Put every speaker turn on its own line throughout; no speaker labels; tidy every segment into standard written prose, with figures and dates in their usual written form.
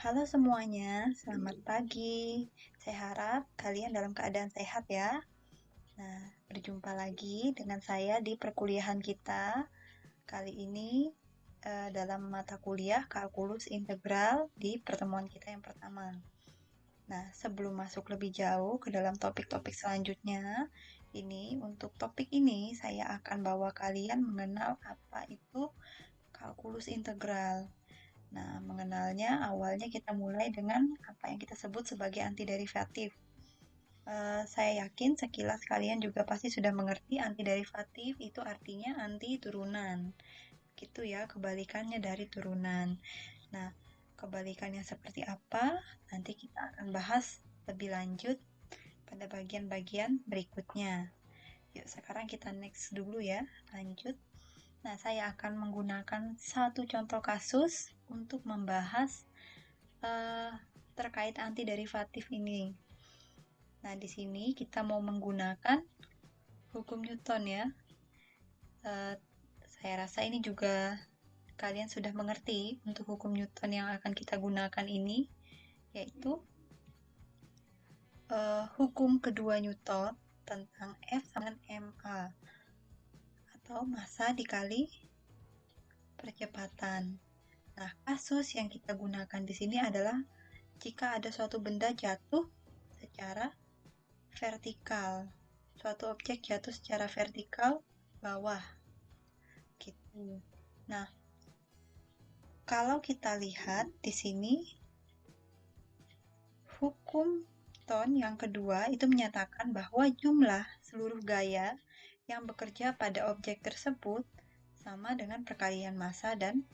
Halo semuanya, selamat pagi. Saya harap kalian dalam keadaan sehat ya. Nah, berjumpa lagi dengan saya di perkuliahan kita. Kali ini dalam mata kuliah kalkulus integral di pertemuan kita yang pertama. Nah, sebelum masuk lebih jauh ke dalam topik-topik selanjutnya, untuk topik ini saya akan bawa kalian mengenal apa itu kalkulus integral. Nah, mengenalnya awalnya kita mulai dengan apa yang kita sebut sebagai antiderivatif. Saya yakin sekilas kalian juga pasti sudah mengerti antiderivatif itu artinya anti turunan. Gitu ya, kebalikannya dari turunan. Nah, kebalikannya seperti apa? Nanti kita akan bahas lebih lanjut pada bagian-bagian berikutnya. Yuk, sekarang kita next dulu ya, lanjut. Nah, saya akan menggunakan satu contoh kasus untuk membahas terkait antiderivatif ini. Nah, di sini kita mau menggunakan hukum Newton ya. Saya rasa ini juga kalian sudah mengerti untuk hukum Newton yang akan kita gunakan ini, yaitu hukum kedua Newton tentang F sama ma, atau massa dikali percepatan. Nah, kasus yang kita gunakan di sini adalah jika ada suatu benda jatuh secara vertikal. Suatu objek jatuh secara vertikal bawah. Gitu. Nah, kalau kita lihat di sini hukum Newton yang kedua itu menyatakan bahwa jumlah seluruh gaya yang bekerja pada objek tersebut sama dengan perkalian massa dan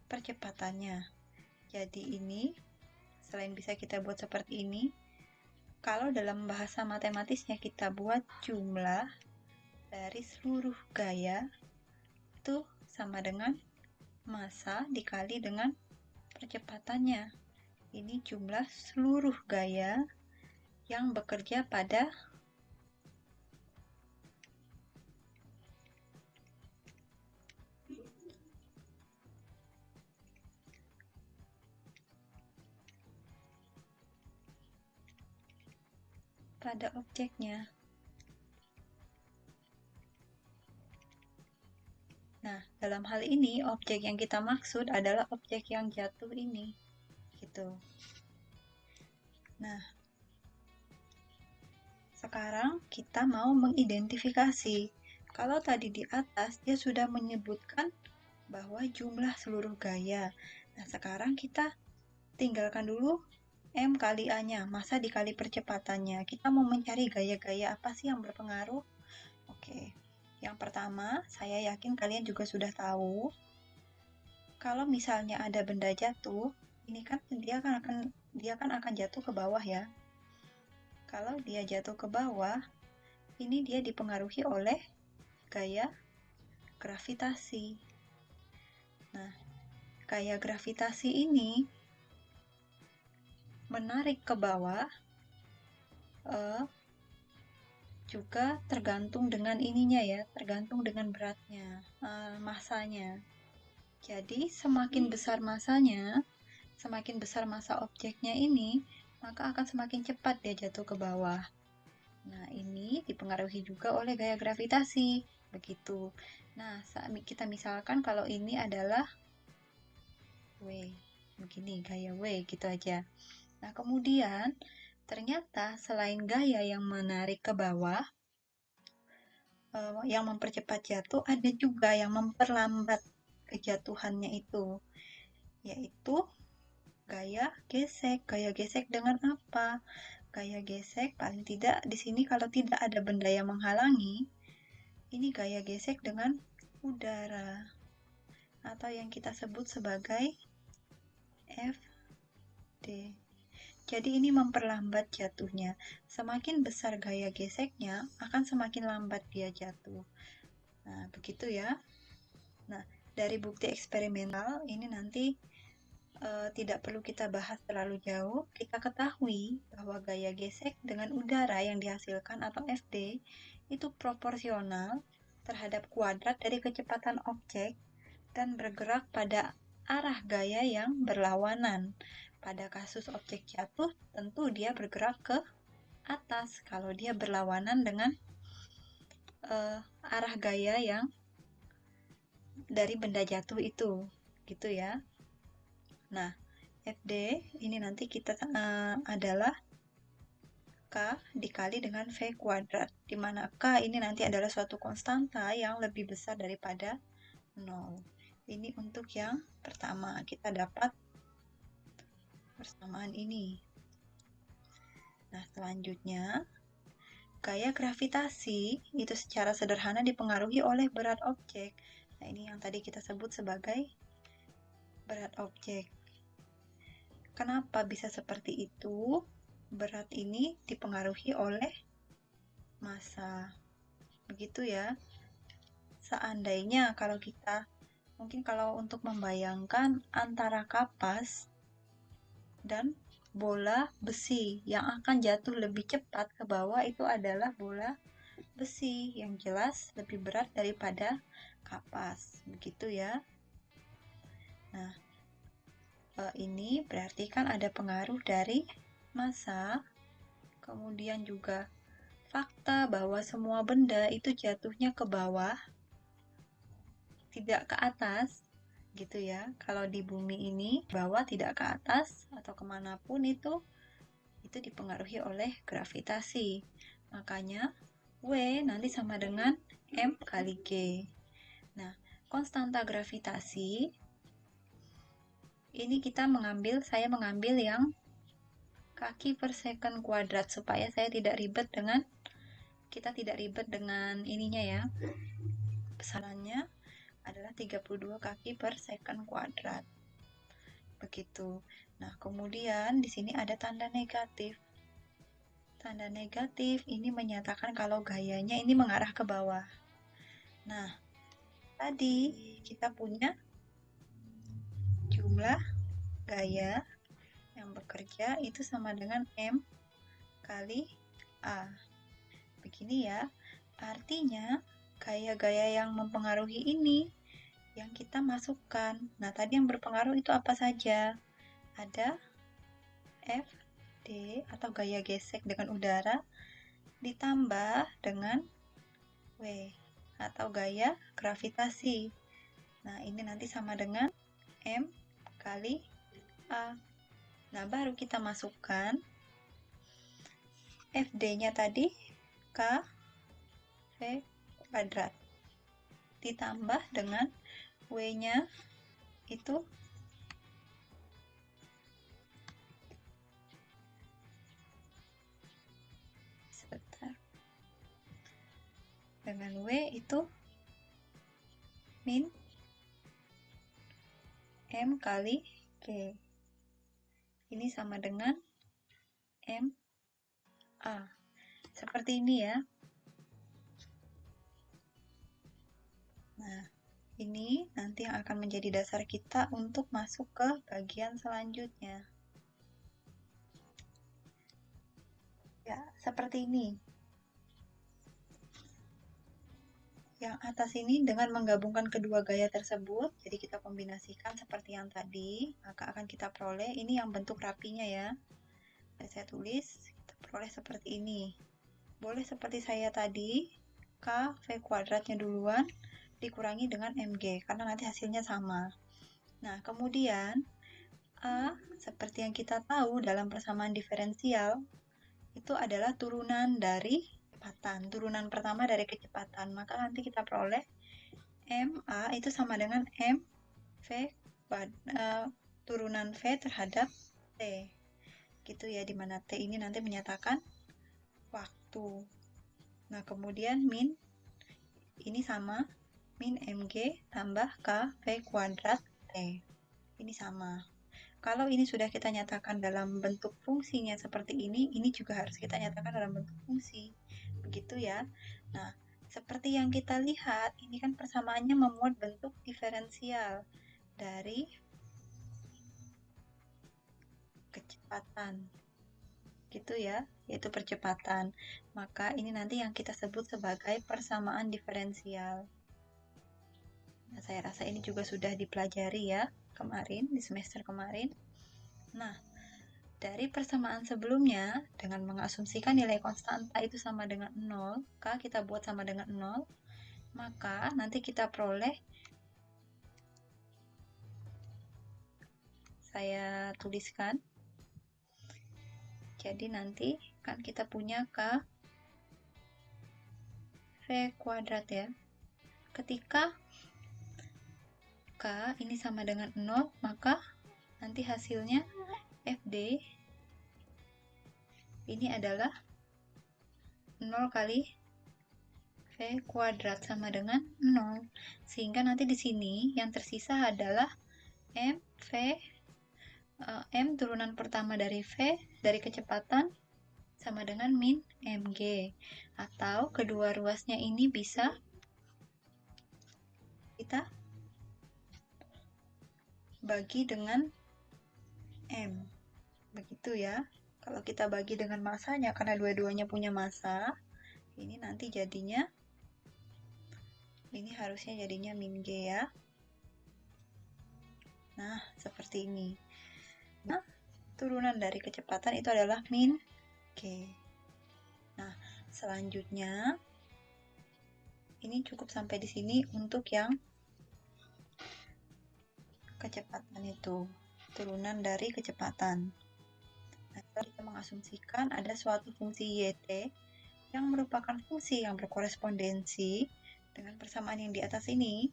percepatannya. Jadi ini selain bisa kita buat seperti ini, kalau dalam bahasa matematisnya kita buat jumlah dari seluruh gaya itu sama dengan massa dikali dengan percepatannya. Ini jumlah seluruh gaya yang bekerja pada objeknya. Nah, dalam hal ini objek yang kita maksud adalah objek yang jatuh ini. Gitu. Nah, sekarang kita mau mengidentifikasi. Kalau tadi di atas dia sudah menyebutkan bahwa jumlah seluruh gaya. Nah, sekarang kita tinggalkan dulu M kali A-nya, massa dikali percepatannya. Kita mau mencari gaya-gaya apa sih yang berpengaruh? Oke, yang pertama, saya yakin kalian juga sudah tahu, kalau misalnya ada benda jatuh, ini kan dia kan akan jatuh ke bawah ya. Kalau dia jatuh ke bawah, ini dia dipengaruhi oleh gaya gravitasi. Nah, gaya gravitasi ini menarik ke bawah juga tergantung dengan ininya ya, tergantung dengan beratnya, massanya. Jadi semakin besar massanya, semakin besar massa objeknya ini, maka akan semakin cepat dia jatuh ke bawah. Nah, ini dipengaruhi juga oleh gaya gravitasi, begitu. Nah, kita misalkan kalau ini adalah W, begini, gaya W, gitu aja. Nah, kemudian ternyata selain gaya yang menarik ke bawah, yang mempercepat jatuh, ada juga yang memperlambat kejatuhannya itu, yaitu gaya gesek. Gaya gesek dengan apa? Gaya gesek paling tidak di sini kalau tidak ada benda yang menghalangi, ini gaya gesek dengan udara atau yang kita sebut sebagai Fd. Jadi ini memperlambat jatuhnya. Semakin besar gaya geseknya, akan semakin lambat dia jatuh. Nah, begitu ya. Nah, dari bukti eksperimental ini nanti tidak perlu kita bahas terlalu jauh. Kita ketahui bahwa gaya gesek dengan udara yang dihasilkan atau Fd itu proporsional terhadap kuadrat dari kecepatan objek dan bergerak pada arah gaya yang berlawanan pada kasus objek jatuh, tentu dia bergerak ke atas kalau dia berlawanan dengan arah gaya yang dari benda jatuh itu, gitu ya. Nah, FD ini nanti kita adalah K dikali dengan V kuadrat, di mana K ini nanti adalah suatu konstanta yang lebih besar daripada 0. Ini untuk yang pertama, kita dapat persamaan ini. Nah, selanjutnya, gaya gravitasi itu secara sederhana dipengaruhi oleh berat objek. Nah, ini yang tadi kita sebut sebagai berat objek. Kenapa bisa seperti itu? Berat ini dipengaruhi oleh massa. Begitu ya. Seandainya kalau kita, mungkin kalau untuk membayangkan antara kapas dan bola besi yang akan jatuh lebih cepat ke bawah itu adalah bola besi yang jelas lebih berat daripada kapas. Begitu ya. Nah, ini berarti kan ada pengaruh dari massa, kemudian juga fakta bahwa semua benda itu jatuhnya ke bawah, tidak ke atas, gitu ya. Kalau di bumi ini, bawah tidak ke atas atau kemanapun itu dipengaruhi oleh gravitasi. Makanya W nanti sama dengan M kali G. Nah, konstanta gravitasi ini saya mengambil yang kaki per second kuadrat supaya kita tidak ribet dengan ininya ya. Pesanannya adalah 32 kaki per second kuadrat. Begitu. Nah, kemudian di sini ada tanda negatif. Tanda negatif ini menyatakan kalau gayanya ini mengarah ke bawah. Nah, tadi kita punya jumlah gaya yang bekerja itu sama dengan M kali A. Begini ya, artinya gaya-gaya yang mempengaruhi ini yang kita masukkan. Nah, tadi yang berpengaruh itu apa saja? Ada F, D atau gaya gesek dengan udara ditambah dengan W atau gaya gravitasi. Nah, ini nanti sama dengan M kali A. Nah, baru kita masukkan FD-nya tadi K V kuadrat ditambah dengan W-nya itu dengan W itu min M kali G. Ini sama dengan M A. Seperti ini ya. Nah, ini nanti yang akan menjadi dasar kita untuk masuk ke bagian selanjutnya. Ya, seperti ini. Yang atas ini dengan menggabungkan kedua gaya tersebut, jadi kita kombinasikan seperti yang tadi, maka akan kita peroleh, ini yang bentuk rapinya ya. Saya tulis, kita peroleh seperti ini. Boleh seperti saya tadi, K V kuadratnya duluan, dikurangi dengan MG, karena nanti hasilnya sama. Nah, kemudian, A, seperti yang kita tahu dalam persamaan diferensial, itu adalah turunan dari kecepatan. Turunan pertama dari kecepatan. Maka nanti kita peroleh MA itu sama dengan MV turunan V terhadap T. Gitu ya, dimana T ini nanti menyatakan waktu. Nah, kemudian min ini sama min MG tambah KV kuadrat T. Ini sama. Kalau ini sudah kita nyatakan dalam bentuk fungsinya seperti ini juga harus kita nyatakan dalam bentuk fungsi. Begitu ya. Nah, seperti yang kita lihat, ini kan persamaannya memuat bentuk diferensial dari kecepatan. Gitu ya, yaitu percepatan. Maka ini nanti yang kita sebut sebagai persamaan diferensial. Nah, saya rasa ini juga sudah dipelajari ya kemarin, di semester kemarin. Nah, Dari persamaan sebelumnya, dengan mengasumsikan nilai konstanta itu sama dengan 0, kita buat sama dengan 0, maka nanti kita peroleh, saya tuliskan, jadi nanti kan kita punya V kuadrat ya. Ketika ini sama dengan 0, maka nanti hasilnya FD ini adalah 0 kali V kuadrat sama dengan 0. Sehingga nanti di sini yang tersisa adalah M turunan pertama dari V dari kecepatan sama dengan min mg. Atau kedua ruasnya ini bisa kita bagi dengan M. Begitu ya. Kalau kita bagi dengan masanya, karena dua-duanya punya massa, ini nanti jadinya, ini harusnya jadinya min G ya. Nah, seperti ini. Nah, turunan dari kecepatan itu adalah min G. Nah, selanjutnya, ini cukup sampai di sini untuk yang kecepatan itu. Turunan dari kecepatan. Nah, kita mengasumsikan ada suatu fungsi YT yang merupakan fungsi yang berkorespondensi dengan persamaan yang di atas ini,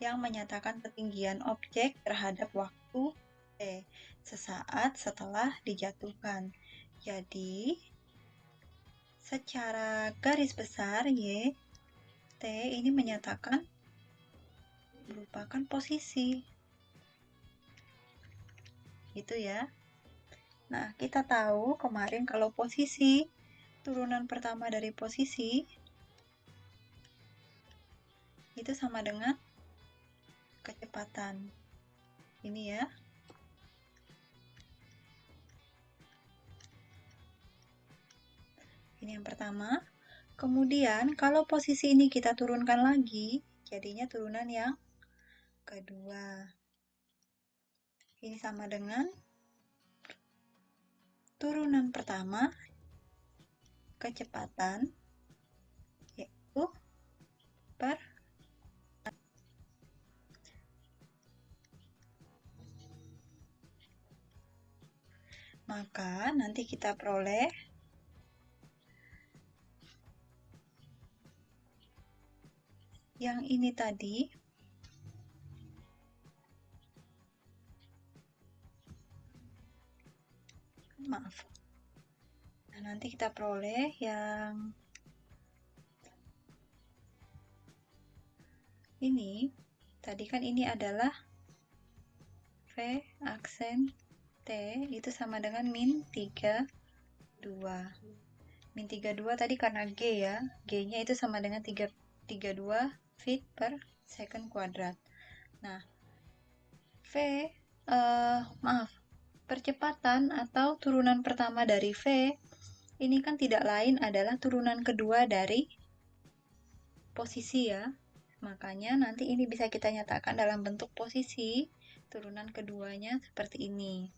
yang menyatakan ketinggian objek terhadap waktu T sesaat setelah dijatuhkan. Jadi, secara garis besar Y, T ini menyatakan merupakan posisi. Gitu ya. Nah, kita tahu kemarin kalau posisi, turunan pertama dari posisi, itu sama dengan kecepatan. Ini ya. Ini yang pertama. Kemudian, kalau posisi ini kita turunkan lagi, jadinya turunan yang kedua. Ini sama dengan turunan pertama kecepatan, yaitu per maka nanti kita peroleh yang ini tadi maaf. Nah, nanti kita peroleh yang ini. Tadi kan ini adalah V aksen T itu sama dengan min 32. Min 32 tadi karena G ya. G-nya itu sama dengan 32 feet per second kuadrat. Nah, percepatan atau turunan pertama dari V ini kan tidak lain adalah turunan kedua dari posisi ya. Makanya nanti ini bisa kita nyatakan dalam bentuk posisi, turunan keduanya seperti ini.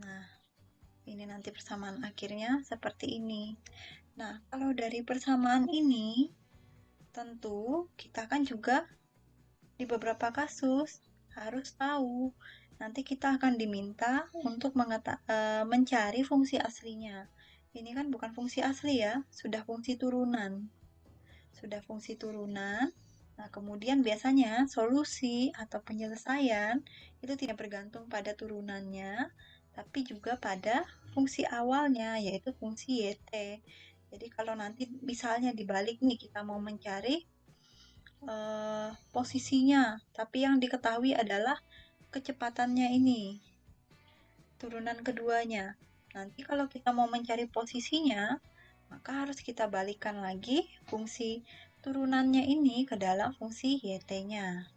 Nah, ini nanti persamaan akhirnya seperti ini. Nah, kalau dari persamaan ini, tentu kita kan juga di beberapa kasus harus tahu. Nanti kita akan diminta untuk mencari fungsi aslinya. Ini kan bukan fungsi asli ya, sudah fungsi turunan. Sudah fungsi turunan. Nah, kemudian biasanya solusi atau penyelesaian itu tidak bergantung pada turunannya, tapi juga pada fungsi awalnya, yaitu fungsi YT. Jadi kalau nanti misalnya dibalik nih, kita mau mencari posisinya, tapi yang diketahui adalah kecepatannya ini, turunan keduanya. Nanti kalau kita mau mencari posisinya, maka harus kita balikan lagi fungsi turunannya ini ke dalam fungsi YT-nya.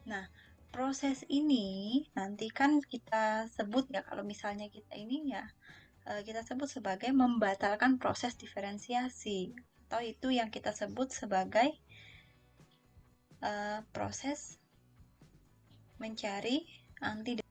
Nah, proses ini nanti kan kita sebut ya, kalau misalnya kita ini ya, kita sebut sebagai membatalkan proses diferensiasi. Atau itu yang kita sebut sebagai proses mencari anti